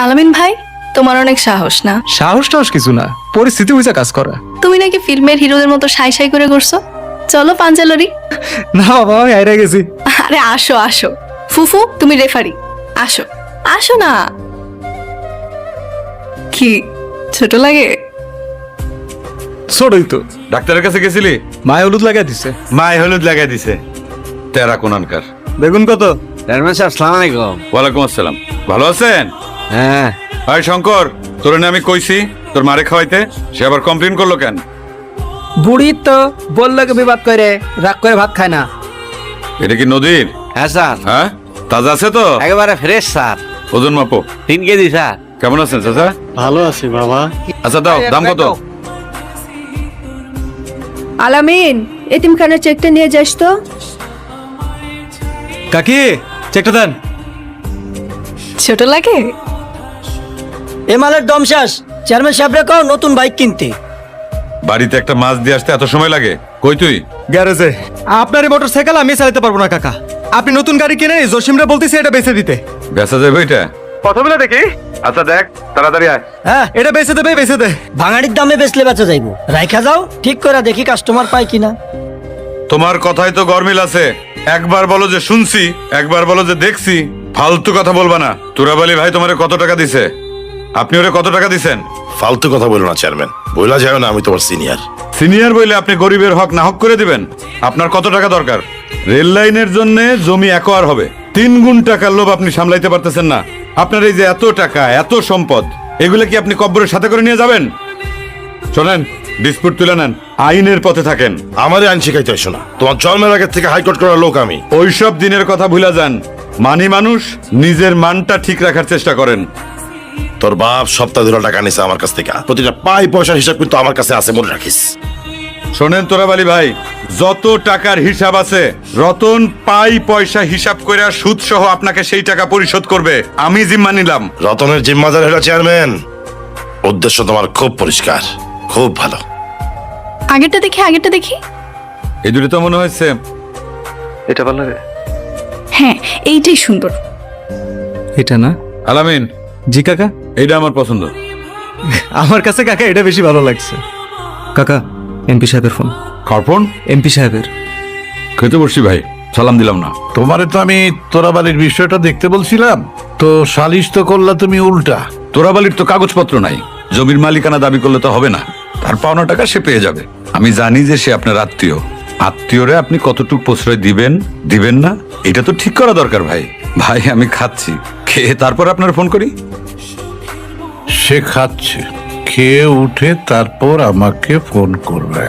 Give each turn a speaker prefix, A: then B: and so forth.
A: আলামিন ভাই, তোমার অনেক সাহস না?
B: সাহস টাহস কিছু না, পরিস্থিতি হয়েছে কাজ করা।
A: তুমি নাকি ফিল্মের হিরোদের মতো সাই সাই করে করছো। চলো পাঞ্জালরি।
B: না বাবা, আমি হাইরা গেছি।
A: আরে আসো আসো, ফুফু তুমি রেফারি, আসো আসো না। কি ছোট লাগে?
B: ছোটই তো।
C: ডাক্তারের কাছে গেছিলি?
B: মায় হলুদ লাগাই দিছে।
C: মায় হলুদ লাগাই দিছে। তেরা কোনানকার।
B: বেগুন কত?
D: চেয়ারম্যান সাহেব আসসালামু আলাইকুম।
C: ওয়ালাইকুম আসসালাম। ভালো আছেন?
D: হ্যাঁ,
C: ভাই শঙ্কর, তোর না আমি কইছি তোর মারে খাওয়াইতে, সে আবার কমপ্লেন করলো কেন?
E: বুড়ি তো বললো বিবাদ করে, রাগ করে ভাত খায় না।
C: এটা কি নদীর?
D: হ্যাঁ স্যার,
C: হ্যাঁ, তাজা আছে তো?
D: একেবারে ফ্রেশ স্যার।
C: ওজন মাপো।
D: 3 কেজি স্যার।
C: কেমন আছেন চাচা?
F: ভালো আছি বাবা।
C: আচ্ছা দাও, দাম কত?
G: আলামিন, এতিমখানার চেকটা নিয়ে যাস তো।
B: কাকি, চেকটা দেন।
A: ছোট লাগে?
E: এ মালের দম শেষ। চেয়ারম্যান সাহেব রেখো নতুন বাইক কিনতে।
C: বাড়িতে একটা মাছ দিয়ে আসতে এত সময় লাগে? কই তুই?
B: গ্যারেজে। আপনার এই মোটরসাইকেল আমি চালাতে পারবো না কাকা। আপনি নতুন গাড়ি কিনে জসিমরা বলতেছে এটা বেচে দিতে।
C: বেচা যাবে এটা?
B: প্রথমে দেখি।
C: আচ্ছা দেখ, তাড়াতাড়ি আয়।
E: হ্যাঁ,
B: এটা বেচে দেবে, বেচে দে।
E: ভাঙাড়ির দামে বেচলে বেচা যাইবো। রাইখা যাও, ঠিক করে দেখি কাস্টমার পাই কিনা।
C: তোমার কথাই তো গরমিল আছে। একবার বলো যে শুনছি, একবার বলো যে দেখছি। ফালতু কথা বলবা না। তুরাবালি ভাই তোমারে কত টাকা দিছে? আপনি ওরে কত টাকা দিছেন?
F: ফালতু কথা বলো না চেয়ারম্যান, বইলা যায় না আমি তোমার সিনিয়র।
C: সিনিয়র বইলে আপনি গরিবের হক না হক করে দিবেন? আপনার কত টাকা দরকার? রেল লাইনের জন্য জমি একোয়ার হবে, 3 গুণ টাকার লোভ আপনি সামলাইতে পারতেছেন না। আপনার এই যে এত টাকা, এত সম্পদ, এগুলো কি আপনি কব্বরের সাথে করে নিয়ে যাবেন? শোনেন, ডিসপুট তুলে নেন, আইনের পথে থাকেন।
F: আমারে আইন শিখাইতে আসো না, তোমার জন্মের আগে থেকে হাইকোর্ট করার লোক আমি।
C: ওইসব দিনের কথা ভুলা যান। মানি মানুষ, নিজের মানটা ঠিক রাখার চেষ্টা করেন।
F: তোর বাপ সপ্তাহ ধরে টাকা নিছে আমার কাছ থেকে, প্রতিটা পাই পয়সার হিসাব কিন্তু আমার কাছে আছে, মনে রাখিস।
C: শোনেন তোরাবালি ভাই, যত টাকার হিসাব আছে রতন পাই পয়সা হিসাব করে সুদ সহ আপনাকে সেই টাকা পরিশোধ করবে। আমি জিম্মা নিলাম।
F: রতনের জিম্মাদার হলো চেয়ারম্যান। উদ্দেশ্য তোমার খুব পরিষ্কার, খুব ভালো।
A: আগেরটা দেখি, আগেরটা দেখি।
C: এই দুটো তো মনে হয়েছে।
B: এটা ভালো লাগে।
A: হ্যাঁ, এইটাই সুন্দর।
B: এটা না?
C: আলামিন,
B: জি কাকা।
C: এইটা আমার পছন্দ।
B: আমার কাছে কাকা এটা বেশি ভালো লাগছে। কাকা, এমপি সাহেবের ফোন।
C: খরপন
B: এমপি সাহেবের।
C: খেতে বসছি ভাই, সালাম দিলাম না।
H: তোমারে তো আমি তোরাবালির বিষয়টা দেখতে বলছিলাম, তো সালিশ তো করলা তুমি উল্টা।
C: তোরাবালির তো কাগজপত্র নাই, জমির মালিকানা দাবি করলে তো হবে না। তার পাওনা টাকা সে পেয়ে যাবে। আমি জানি যে সে আপনার আত্মীয়। আত্মীয়রে আপনি কতটুকু প্রশ্রয় দিবেন দিবেন না, এটা তো ঠিক করা দরকার ভাই। ভাই আমি খাচ্ছি, খেয়ে তারপর আপনার ফোন করি।
H: সে খাচ্ছে, খেয়ে উঠে তারপর আমাকে ফোন করবে।